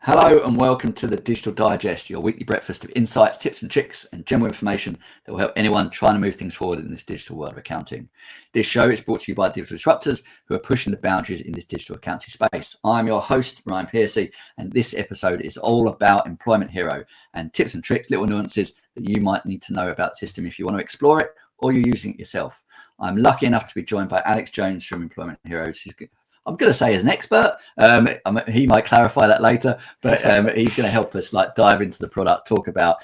Hello and welcome to the Digital Digest, your weekly breakfast of insights, tips and tricks and general information that will help anyone trying to move things forward in this digital world of accounting. This show is brought to you by digital disruptors who are pushing the boundaries in this digital accounting space. I'm your host, Ryan Piercy, and this episode is all about Employment Hero and tips and tricks, little nuances that you might need to know about the system if you want to explore it or you're using it yourself. I'm lucky enough to be joined by Alex Jones from Employment Heroes, I'm going to say as an expert. He might clarify that later, but he's going to help us dive into the product, talk about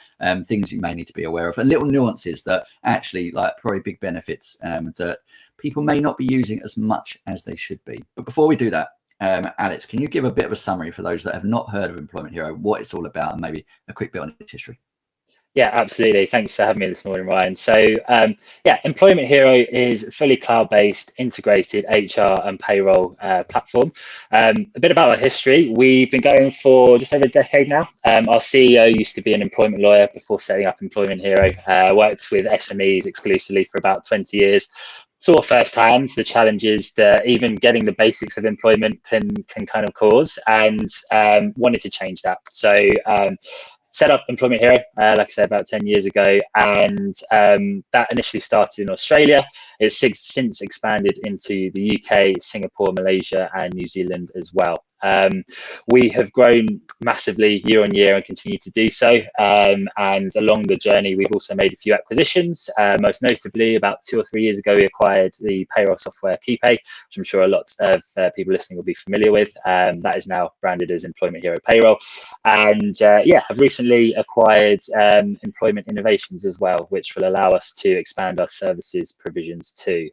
things you may need to be aware of, and little nuances that actually probably big benefits that people may not be using as much as they should be. But before we do that, Alex, can you give a bit of a summary for those that have not heard of Employment Hero, what it's all about, and maybe a quick bit on its history? Yeah, absolutely. Thanks for having me this morning, Ryan. So, Employment Hero is a fully cloud-based integrated HR and payroll platform. A bit about our history. We've been going for just over a decade now. Our CEO used to be an employment lawyer before setting up Employment Hero. Worked with SMEs exclusively for about 20 years. Saw firsthand the challenges that even getting the basics of employment can kind of cause, and wanted to change that. So set up Employment Hero, like I said, about 10 years ago, and that initially started in Australia. It's since expanded into the UK, Singapore, Malaysia, and New Zealand as well. We have grown massively year on year and continue to do so. And along the journey, we've also made a few acquisitions. Most notably, about 2 or 3 years ago, we acquired the payroll software KeyPay, which I'm sure a lot of people listening will be familiar with. That is now branded as Employment Hero Payroll. And have recently acquired Employment Innovations as well, which will allow us to expand our services provisions too.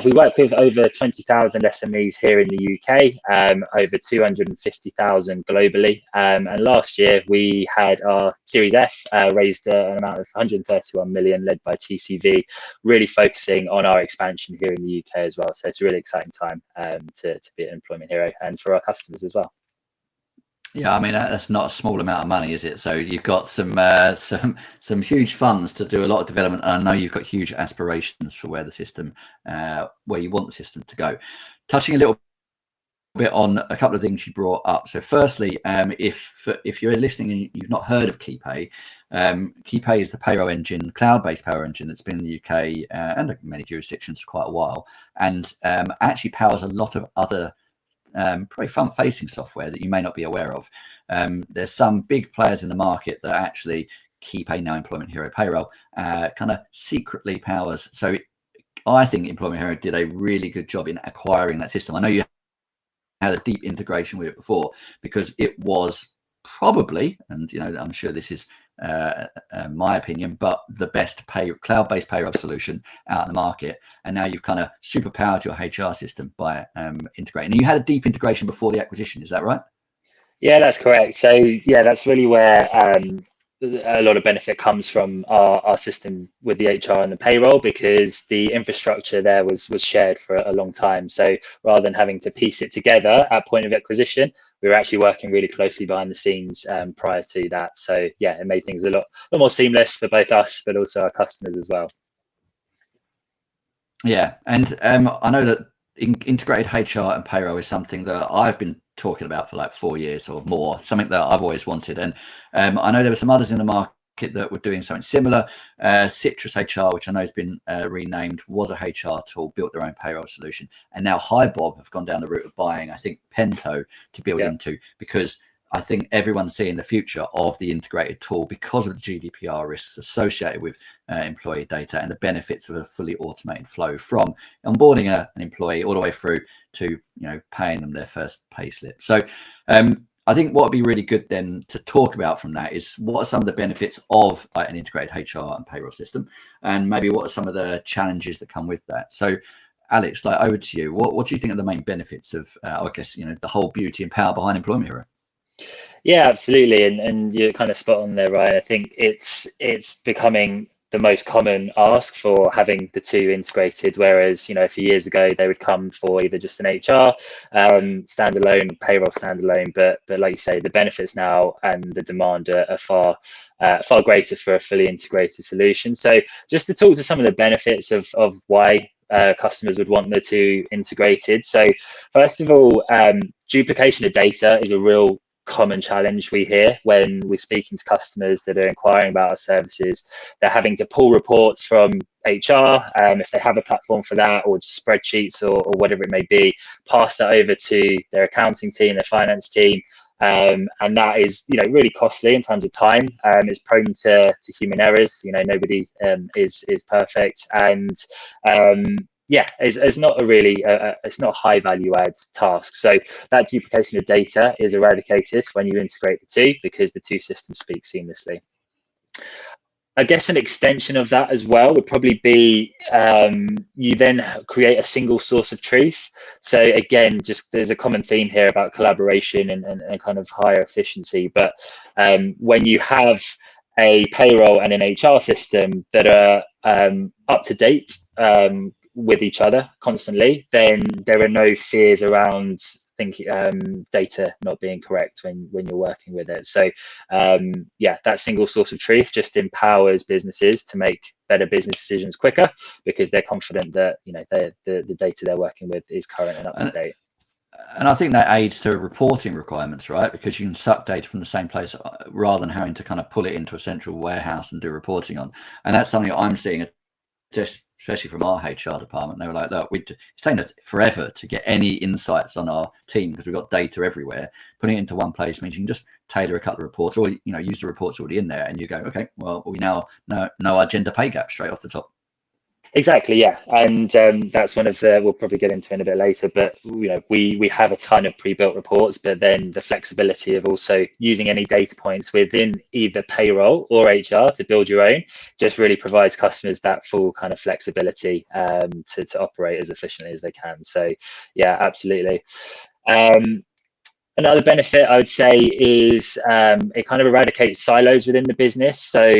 We work with over 20,000 SMEs here in the UK, over 250,000 globally. And last year we had our Series F, raised an amount of 131 million, led by TCV, really focusing on our expansion here in the UK as well. So it's a really exciting time to be at Employment Hero and for our customers as well. Yeah, I mean that's not a small amount of money, is it? So you've got some huge funds to do a lot of development, and I know you've got huge aspirations for where you want the system to go. Touching a little bit on a couple of things you brought up. So firstly, if you're listening and you've not heard of KeyPay, KeyPay is the payroll engine, cloud-based payroll engine that's been in the UK and many jurisdictions for quite a while, and actually powers a lot of other probably front-facing software that you may not be aware of. There's some big players in the market that actually KeyPay, now Employment Hero Payroll, kind of secretly powers. So I think Employment Hero did a really good job in acquiring that system. I know you had a deep integration with it before, because it was probably, and I'm sure this is my opinion, but the best cloud-based payroll solution out in the market. And now you've kind of superpowered your HR system by integrating. And you had a deep integration before the acquisition, is that right? Yeah, that's correct. So that's really where a lot of benefit comes from our system with the HR and the payroll, because the infrastructure there was shared for a long time. So rather than having to piece it together at point of acquisition, we were actually working really closely behind the scenes prior to that. So it made things a lot more seamless for both us, but also our customers as well. Yeah, and I know that integrated HR and payroll is something that I've been talking about for 4 years or more, something that I've always wanted. And I know there were some others in the market that were doing something similar. Citrus HR, which I know has been renamed, was a HR tool, built their own payroll solution. And now HiBob have gone down the route of buying, I think, Pento to build into, because I think everyone's seeing the future of the integrated tool because of the GDPR risks associated with employee data and the benefits of a fully automated flow from onboarding an employee all the way through to paying them their first pay slip. So I think what would be really good then to talk about from that is what are some of the benefits of an integrated HR and payroll system, and maybe what are some of the challenges that come with that. So Alex, over to you. What do you think are the main benefits of I guess the whole beauty and power behind Employment Hero? Yeah, absolutely, and you're kind of spot on there, Ryan. I think it's becoming the most common ask for having the two integrated, whereas a few years ago they would come for either just an HR standalone, payroll standalone, but like you say, the benefits now and the demand are far greater for a fully integrated solution. So just to talk to some of the benefits of why customers would want the two integrated. So first of all, duplication of data is a real common challenge we hear when we're speaking to customers that are inquiring about our services. They're having to pull reports from HR, if they have a platform for that, or just spreadsheets or whatever it may be, pass that over to their accounting team, their finance team. And that is, really costly in terms of time. It's prone to human errors. Nobody is perfect, and it's not a really it's not a high value add task. So that duplication of data is eradicated when you integrate the two, because the two systems speak seamlessly. I guess an extension of that as well would probably be you then create a single source of truth. So again, just there's a common theme here about collaboration and kind of higher efficiency. But when you have a payroll and an HR system that are up to date with each other constantly, then there are no fears around data not being correct when you're working with it. So that single source of truth just empowers businesses to make better business decisions quicker, because they're confident that the data they're working with is current and up to date. And I think that aids to reporting requirements, right? Because you can suck data from the same place rather than having to kind of pull it into a central warehouse and do reporting on. And that's something I'm seeing, especially from our HR department. They were like, "Look, it's taken us forever to get any insights on our team because we've got data everywhere. Putting it into one place means you can just tailor a couple of reports, or use the reports already in there, and you go, okay, well, we now know our gender pay gap straight off the top." Exactly, yeah, and that's one of the, we'll probably get into in a bit later, but we have a ton of pre-built reports, but then the flexibility of also using any data points within either payroll or HR to build your own just really provides customers that full kind of flexibility to operate as efficiently as they can. So yeah, absolutely. Another benefit I would say is it kind of eradicates silos within the business. So,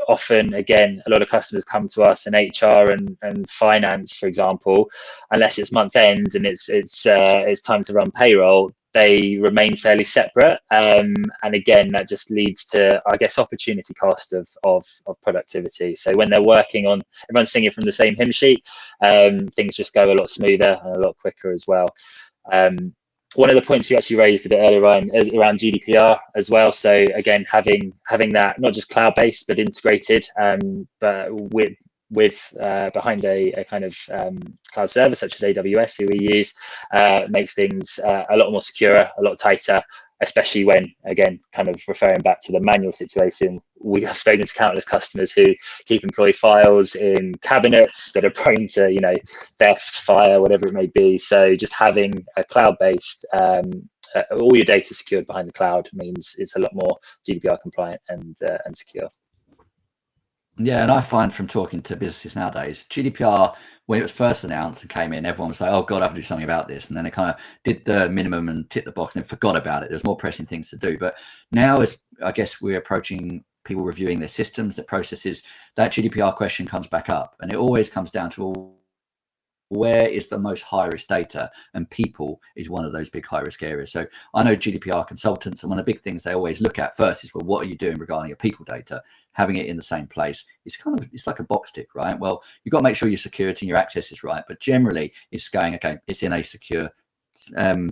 often, again, a lot of customers come to us in HR and finance, for example, unless it's month end and it's time to run payroll, they remain fairly separate. And again, that just leads to, I guess, opportunity cost of productivity. So when they're working on, everyone's singing from the same hymn sheet, things just go a lot smoother and a lot quicker as well. One of the points you actually raised a bit earlier, Ryan, is around GDPR as well. So again, having that not just cloud-based but integrated, but with behind a kind of cloud service such as AWS, who we use, makes things a lot more secure, a lot tighter, especially when, again, kind of referring back to the manual situation, we have spoken to countless customers who keep employee files in cabinets that are prone to, theft, fire, whatever it may be. So just having a cloud-based, all your data secured behind the cloud means it's a lot more GDPR compliant and secure. Yeah, and I find from talking to businesses nowadays, GDPR, when it was first announced and came in, everyone was like, "Oh God, I have to do something about this." And then they kind of did the minimum and ticked the box and then forgot about it. There's more pressing things to do. But now, as I guess we're approaching people reviewing their systems, their processes, that GDPR question comes back up, and it always comes down to where is the most high risk data, and people is one of those big high risk areas. So I know GDPR consultants, and one of the big things they always look at first is, well, what are you doing regarding your people data? Having it in the same place, it's like a box tick, right? Well, you've got to make sure your security and your access is right, but generally it's going, okay, it's in a secure,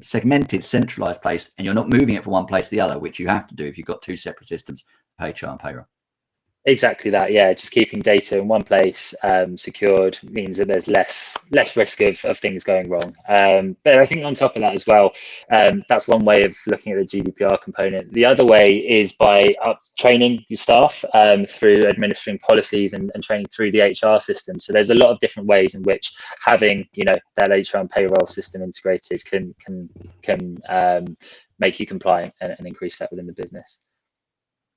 segmented, centralized place, and you're not moving it from one place to the other, which you have to do if you've got two separate systems, HR and payroll. Exactly that, yeah. Just keeping data in one place, secured, means that there's less risk of things going wrong. But I think on top of that as well, that's one way of looking at the GDPR component. The other way is by training your staff through administering policies and training through the HR system. So there's a lot of different ways in which having that HR and payroll system integrated can make you compliant and increase that within the business.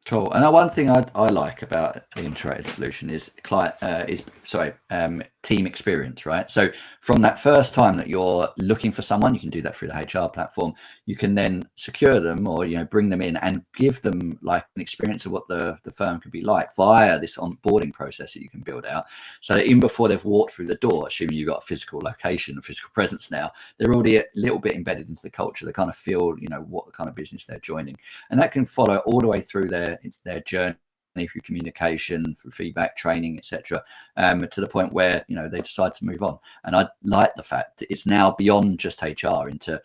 Cool. And one thing I like about the integrated solution is team experience, right? So from that first time that you're looking for someone, you can do that through the HR platform. You can then secure them or bring them in and give them like an experience of what the firm could be like via this onboarding process that you can build out. So that even before they've walked through the door, assuming you've got a physical location, a physical presence now, they're already a little bit embedded into the culture. They kind of feel what kind of business they're joining, and that can follow all the way through their journey through communication, through feedback, training, etc., to the point where they decide to move on. And I like the fact that it's now beyond just HR into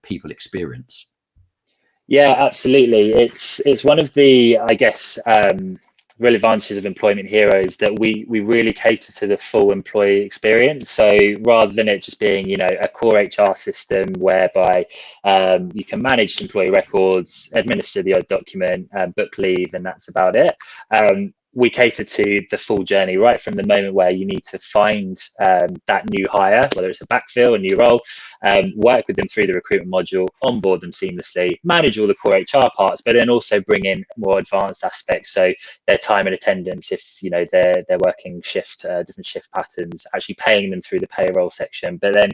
people experience. Yeah, absolutely. It's one of the, I guess, real advantages of Employment Hero is that we really cater to the full employee experience. So rather than it just being a core HR system whereby you can manage employee records, administer the odd document, book leave, and that's about it. We cater to the full journey, right from the moment where you need to find that new hire, whether it's a backfill, a new role, work with them through the recruitment module, onboard them seamlessly, manage all the core HR parts, but then also bring in more advanced aspects. So their time and attendance, if they're working different shift patterns, actually paying them through the payroll section, but then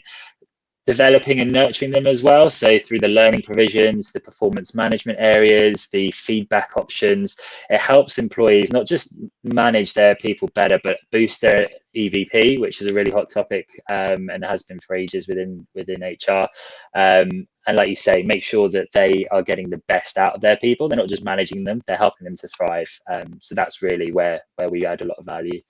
developing and nurturing them as well. So through the learning provisions, the performance management areas, the feedback options, it helps employees not just manage their people better, but boost their EVP, which is a really hot topic and has been for ages within HR. And like you say, make sure that they are getting the best out of their people. They're not just managing them, they're helping them to thrive. So that's really where we add a lot of value.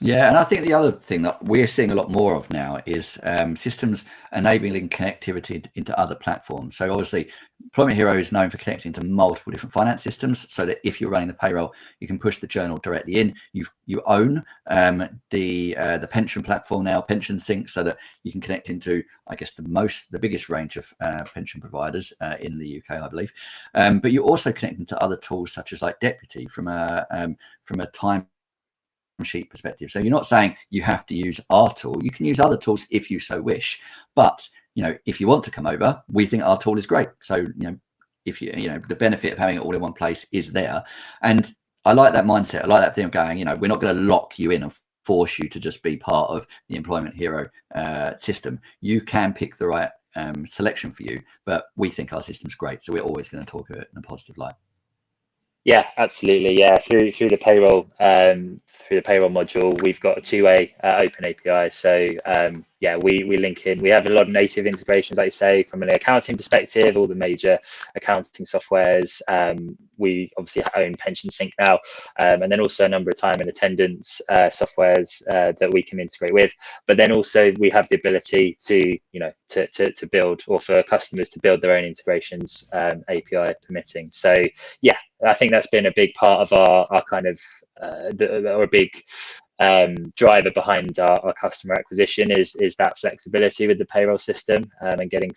Yeah, and I think the other thing that we're seeing a lot more of now is systems enabling connectivity into other platforms. So obviously, Employment Hero is known for connecting to multiple different finance systems, so that if you're running the payroll, you can push the journal directly in. You own the pension platform now, Pension Sync, so that you can connect into, I guess, the biggest range of pension providers in the UK, I believe. But you also connect into other tools such as like Deputy from a time sheet perspective. So you're not saying you have to use our tool. You can use other tools if you so wish. But if you want to come over, we think our tool is great. So if the benefit of having it all in one place is there. And I like that mindset. I like that thing of going, we're not going to lock you in and force you to just be part of the Employment Hero system. You can pick the right selection for you, but we think our system's great. So we're always going to talk about it in a positive light. Yeah, absolutely. Yeah, through the payroll module, we've got a two-way open API. So we link in. We have a lot of native integrations, like you say, from an accounting perspective, all the major accounting softwares. We obviously own Pension Sync now, and then also a number of time and attendance softwares that we can integrate with. But then also we have the ability to to build, or for customers to build their own integrations, API permitting. So yeah, I think that's been a big part of our kind of or a big driver behind our customer acquisition is that flexibility with the payroll system, and getting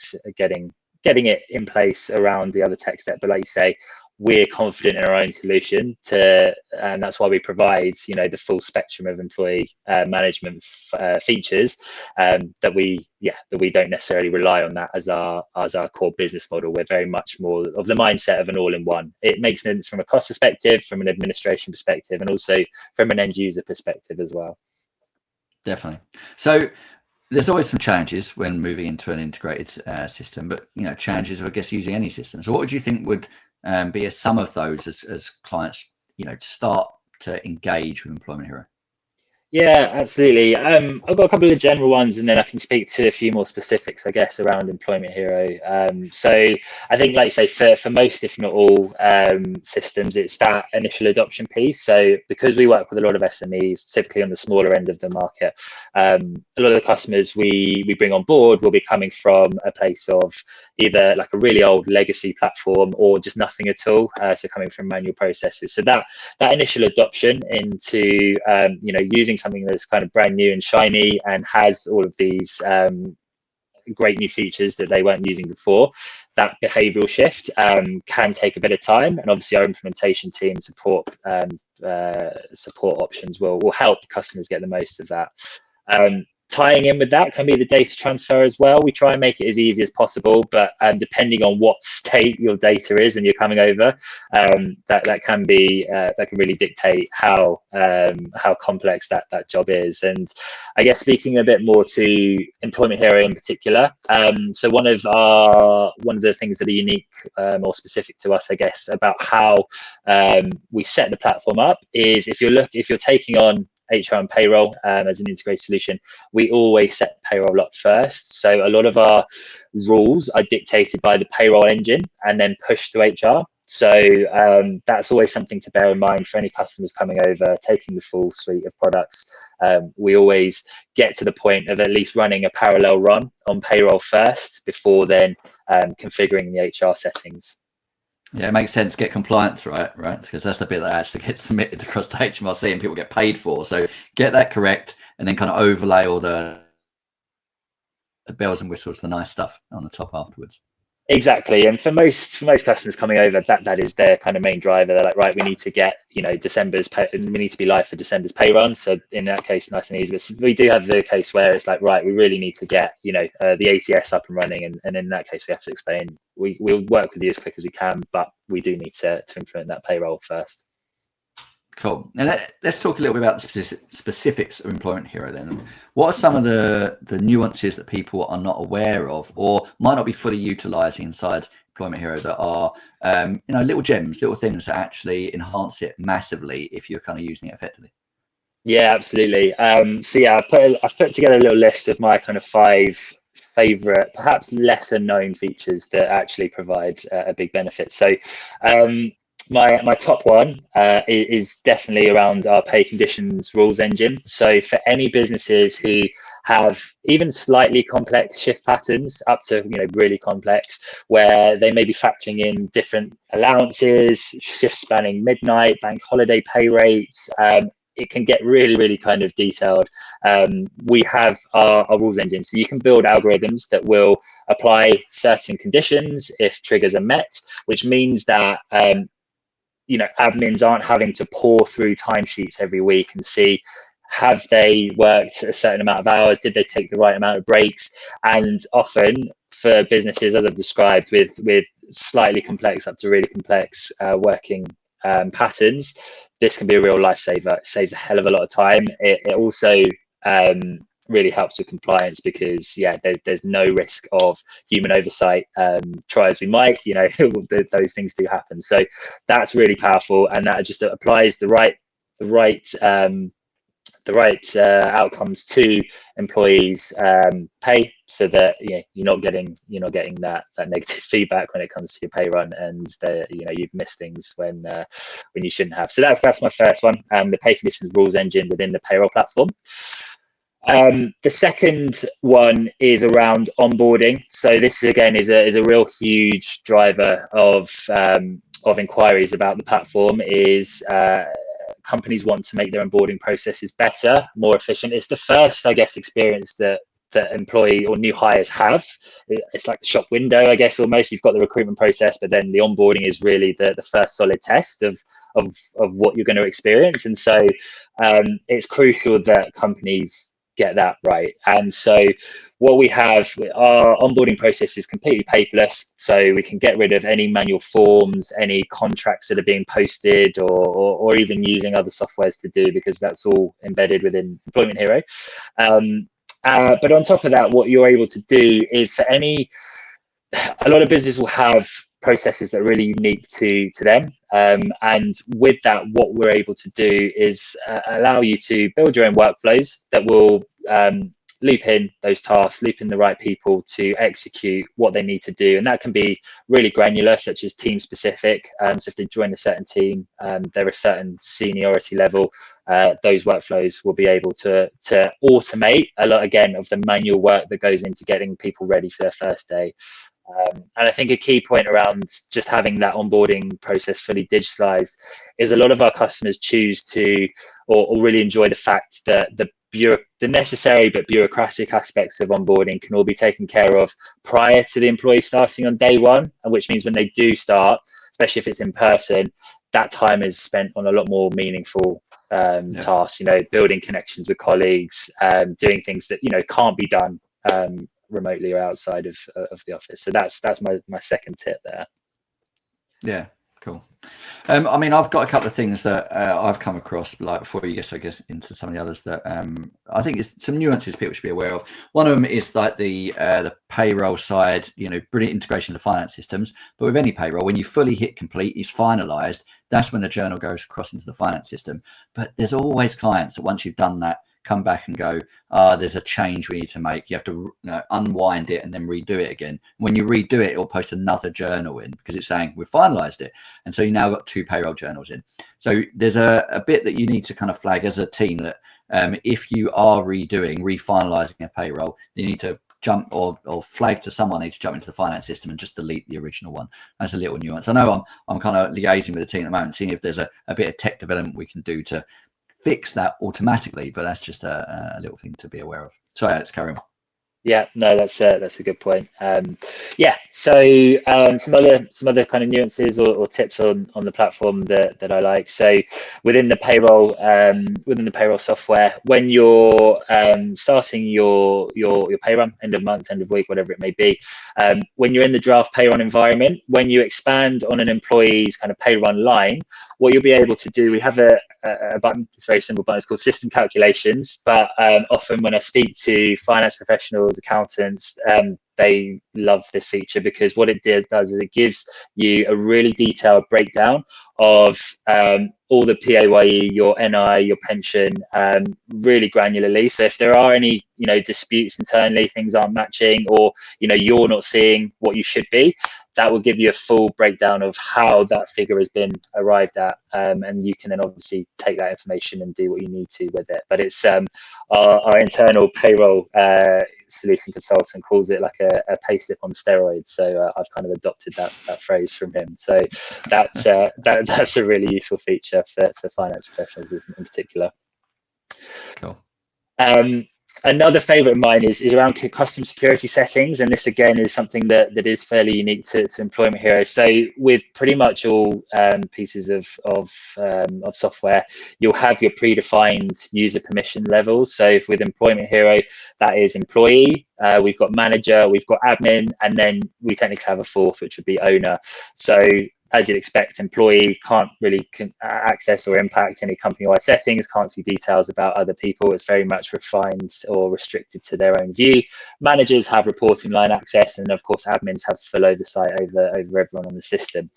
it in place around the other tech stack. But like you say, we're confident in our own solution and that's why we provide the full spectrum of employee management features, that we don't necessarily rely on that as our core business model. We're very much more of the mindset of an all-in-one. It makes sense from a cost perspective, from an administration perspective, and also from an end user perspective as well. Definitely. So there's always some challenges when moving into an integrated system, but challenges of, I guess, using any system. So what would you think would be some of those as clients start to engage with Employment Hero? Yeah, absolutely. I've got a couple of general ones, and then I can speak to a few more specifics, I guess, around Employment Hero. So I think, like you say, for most, if not all, systems, it's that initial adoption piece. So because we work with a lot of SMEs, typically on the smaller end of the market, a lot of the customers we bring on board will be coming from a place of either like a really old legacy platform or just nothing at all. So coming from manual processes. So that initial adoption into using something that's kind of brand new and shiny and has all of these great new features that they weren't using before, that behavioral shift can take a bit of time, and obviously our implementation team support options will help customers get the most of that. Tying in with that can be the data transfer as well. We try and make it as easy as possible, but depending on what state your data is when you're coming over, that can really dictate how complex that job is. And I guess speaking a bit more to Employment Hero in particular, so one of the things that are unique or specific to us, I guess, about how we set the platform up is if you're taking on HR and payroll as an integrated solution, we always set payroll up first. So a lot of our rules are dictated by the payroll engine and then pushed to HR. So that's always something to bear in mind for any customers coming over, taking the full suite of products. We always get to the point of at least running a parallel run on payroll first before then configuring the HR settings. Yeah, it makes sense. Get compliance right, because that's the bit that actually gets submitted across to HMRC and people get paid for. So get that correct, and then kind of overlay all the bells and whistles, the nice stuff on the top afterwards. Exactly, and for most customers coming over, that is their kind of main driver. They're like, right, we need to get December's pay, we need to be live for December's pay run. So in that case, nice and easy. But we do have the case where it's like, right, we really need to get the ATS up and running, and in that case, we have to explain we'll work with you as quick as we can, but we do need to implement that payroll first. Cool. And let's talk a little bit about the specifics of Employment Hero then. What are some of the nuances that people are not aware of or might not be fully utilizing inside Employment Hero that are, little gems, little things that actually enhance it massively if you're kind of using it effectively? Yeah, absolutely. So yeah, I've put together a little list of my kind of 5 favorite, perhaps lesser known features that actually provide a big benefit. So my top one is definitely around our pay conditions rules engine. So for any businesses who have even slightly complex shift patterns up to really complex, where they may be factoring in different allowances, shifts spanning midnight, bank holiday pay rates, it can get really kind of detailed. We have our rules engine, so you can build algorithms that will apply certain conditions if triggers are met, which means that admins aren't having to pour through timesheets every week and see, have they worked a certain amount of hours? Did they take the right amount of breaks? And often for businesses, as I've described, with slightly complex up to really complex working patterns, this can be a real lifesaver. It saves a hell of a lot of time. It also really helps with compliance because there's no risk of human oversight. Try as we might, those things do happen. So that's really powerful, and that just applies the right outcomes to employees' pay, so that you're not getting that negative feedback when it comes to your pay run, and you've missed things when you shouldn't have. So that's my first one, the pay conditions rules engine within the payroll platform. The second one is around onboarding. So this again is a real huge driver of inquiries about the platform. Is companies want to make their onboarding processes better, more efficient. It's the first, I guess, experience that employee or new hires have. It's like the shop window, I guess, almost. You've got the recruitment process, but then the onboarding is really the first solid test of what you're going to experience. And so it's crucial that companies get that right. And so what we have, our onboarding process is completely paperless, so we can get rid of any manual forms, any contracts that are being posted, or even using other softwares to do, because that's all embedded within Employment Hero. But on top of that, what you're able to do is a lot of businesses will have processes that are really unique to them. And with that, what we're able to do is allow you to build your own workflows that will loop in those tasks, loop in the right people to execute what they need to do. And that can be really granular, such as team specific. So if they join a certain team, they're a certain seniority level, those workflows will be able to automate a lot, again, of the manual work that goes into getting people ready for their first day. And I think a key point around just having that onboarding process fully digitalized is a lot of our customers choose to or really enjoy the fact that the necessary but bureaucratic aspects of onboarding can all be taken care of prior to the employee starting on day one, and which means when they do start, especially if it's in person, that time is spent on a lot more meaningful tasks, building connections with colleagues, doing things that can't be done remotely or outside of the office. So that's my second tip there. Yeah, cool. I mean, I've got a couple of things that I've come across, like before you get, into some of the others that I think is some nuances people should be aware of. One of them is like the payroll side, brilliant integration of the finance systems. But with any payroll, when you fully hit complete, it's finalized. That's when the journal goes across into the finance system. But there's always clients that once you've done that come back and go, there's a change we need to make. You have to unwind it and then redo it again. When you redo it, it'll post another journal in because it's saying we've finalized it. And so you now got 2 payroll journals in. So there's a bit that you need to kind of flag as a team that if you are refinalizing a payroll, you need to jump or flag to someone, need to jump into the finance system and just delete the original one. That's a little nuance. I know I'm kind of liaising with the team at the moment, seeing if there's a bit of tech development we can do to fix that automatically, but that's just a little thing to be aware of. Sorry, let's carry on. Yeah, no, that's a good point. Yeah, so some other kind of nuances or tips on the platform that I like. So within the payroll software, when you're starting your pay run, end of month, end of week, whatever it may be, when you're in the draft pay run environment, when you expand on an employee's kind of pay run line, what you'll be able to do, we have a button, it's a very simple button, it's called System Calculations, but often when I speak to finance professionals, accountants, they love this feature because what it does is it gives you a really detailed breakdown of all the PAYE, your NI, your pension, really granularly. So if there are any, disputes internally, things aren't matching, or you're not seeing what you should be, that will give you a full breakdown of how that figure has been arrived at, and you can then obviously take that information and do what you need to with it. But it's our internal payroll solution consultant calls it like a payslip on steroids. So I've kind of adopted that phrase from him. So that's a really useful feature for finance professionals in particular. Cool. Another favorite of mine is around custom security settings, and this again is something that is fairly unique to Employment Hero. So with pretty much all pieces of software, you'll have your predefined user permission levels. So if with Employment Hero, that is employee, we've got manager, we've got admin, and then we technically have a fourth, which would be owner. So as you'd expect, employee can't really access or impact any company-wide settings, can't see details about other people. It's very much refined or restricted to their own view. Managers have reporting line access, and of course, admins have full oversight over everyone on the system.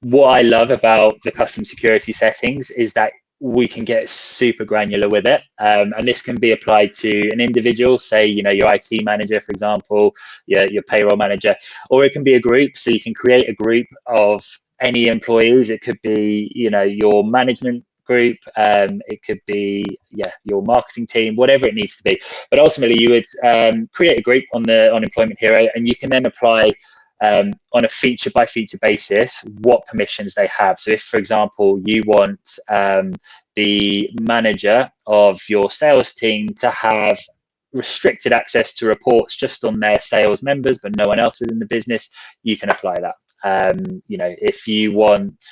What I love about the custom security settings is that we can get super granular with it, and this can be applied to an individual, say your IT manager, for example, your payroll manager, or it can be a group. So you can create a group of any employees. It could be your management group, it could be your marketing team, whatever it needs to be. But ultimately, you would create a group on Employment Hero, and you can then apply on a feature by feature basis what permissions they have. So if, for example, you want the manager of your sales team to have restricted access to reports just on their sales members, but no one else within the business, you can apply that. If you want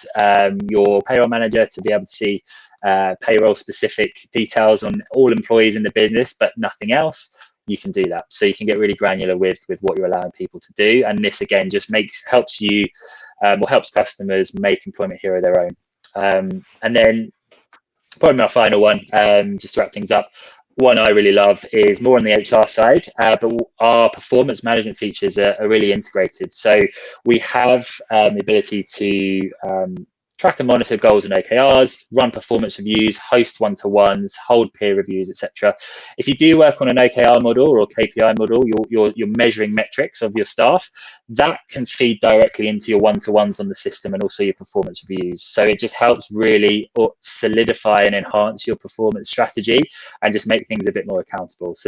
your payroll manager to be able to see payroll specific details on all employees in the business, but nothing else, you can do that. So you can get really granular with what you're allowing people to do. And this again just helps you or helps customers make Employment Hero their own. And then probably my final one, just to wrap things up, one I really love is more on the HR side, but our performance management features are really integrated. So we have the ability to track and monitor goals and OKRs, run performance reviews, host one-to-ones, hold peer reviews, etc. If you do work on an OKR model or KPI model, you're measuring metrics of your staff, that can feed directly into your one-to-ones on the system and also your performance reviews. So it just helps really solidify and enhance your performance strategy and just make things a bit more accountable. So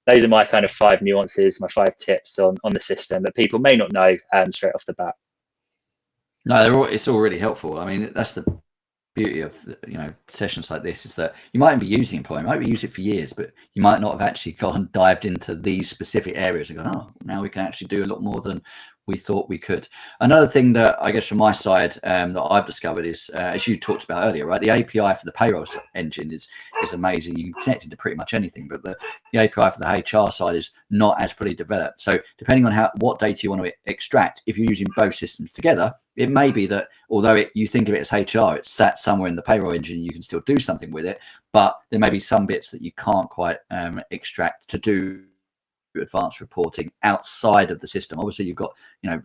those are my kind of 5 nuances, my 5 tips on the system that people may not know straight off the bat. No, it's all really helpful. I mean, that's the beauty of sessions like this, is that you mightn't be using Employment, you might be using it for years, but you might not have actually gone and dived into these specific areas and gone, oh, now we can actually do a lot more than we thought we could. Another thing that I guess from my side that I've discovered is, as you talked about earlier, right, the API for the payroll engine is amazing. You can connect it to pretty much anything, but the API for the HR side is not as fully developed. So depending on what data you want to extract, if you're using both systems together, it may be that although you think of it as HR, it's sat somewhere in the payroll engine, you can still do something with it, but there may be some bits that you can't quite extract to do advanced reporting outside of the system. Obviously, you've got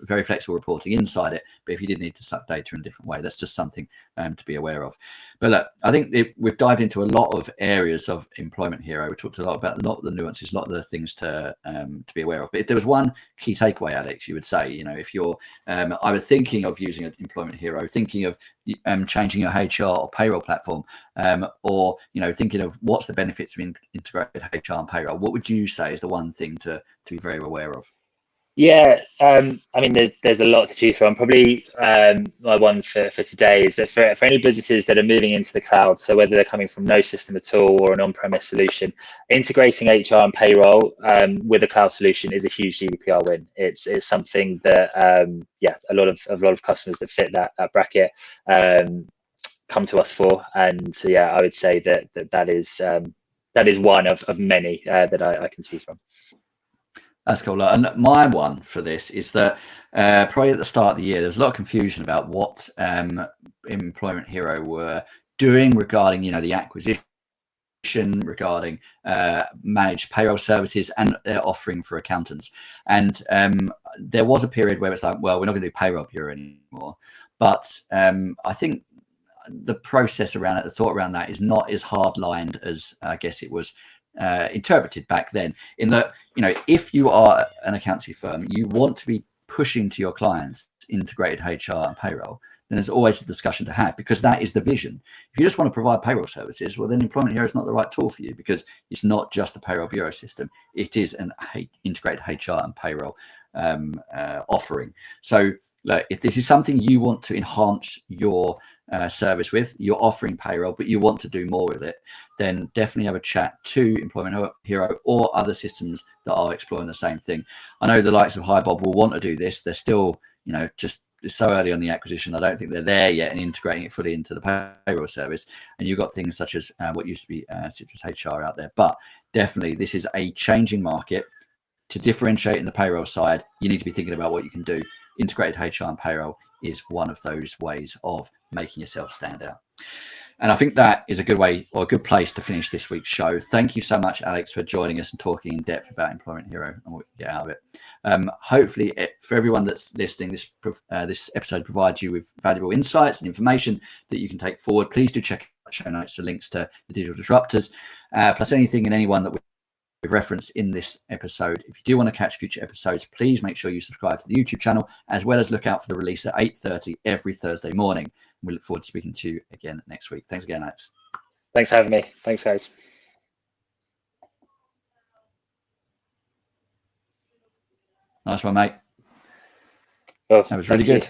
very flexible reporting inside it, but if you did need to suck data in a different way, that's just something to be aware of. But look, I think we've dived into a lot of areas of Employment Hero. We talked a lot about the nuances, a lot of the things to be aware of. But if there was one key takeaway, Alex, you would say, if you're either thinking of using an Employment Hero, thinking of changing your HR or payroll platform, or thinking of what's the benefits of integrated HR and payroll, what would you say is the one thing to be very aware of? Yeah, I mean, there's a lot to choose from. Probably my one for today is that for any businesses that are moving into the cloud, so whether they're coming from no system at all or an on-premise solution, integrating HR and payroll with a cloud solution is a huge GDPR win. It's something that a lot of customers that fit that bracket come to us for, and so, yeah, I would say that is one of many that I can choose from. That's cool. And my one for this is that probably at the start of the year, there was a lot of confusion about what Employment Hero were doing regarding, the acquisition, regarding managed payroll services and their offering for accountants. And there was a period where it's like, well, we're not going to do payroll bureau anymore. But I think the process around it, the thought around that is not as hard-lined as I guess it was interpreted back then, in that if you are an accountancy firm, you want to be pushing to your clients integrated HR and payroll, then there's always a discussion to have, because that is the vision. If you just want to provide payroll services, well, then Employment Hero is not the right tool for you, because it's not just a payroll bureau system, it is an integrated HR and payroll offering. So if this is something you want to enhance your service with, you're offering payroll, but you want to do more with it, then definitely have a chat to Employment Hero or other systems that are exploring the same thing. I know the likes of HiBob will want to do this. They're still, just so early on the acquisition. I don't think they're there yet and integrating it fully into the payroll service. And you've got things such as what used to be Citrus HR out there. But definitely, this is a changing market. To differentiate in the payroll side, you need to be thinking about what you can do. Integrated HR and payroll is one of those ways of making yourself stand out. And I think that is a good way, or a good place, to finish this week's show. Thank you so much, Alex, for joining us and talking in depth about Employment Hero and what you get out of it. Hopefully, for everyone that's listening, this episode provides you with valuable insights and information that you can take forward. Please do check out the show notes for links to the digital disruptors, plus anything and anyone that we've referenced in this episode. If you do want to catch future episodes, please make sure you subscribe to the YouTube channel, as well as look out for the release at 8:30 every Thursday morning. We look forward to speaking to you again next week. Thanks again, Alex. Thanks for having me. Thanks, guys. Nice one, mate. Oh, that was really good.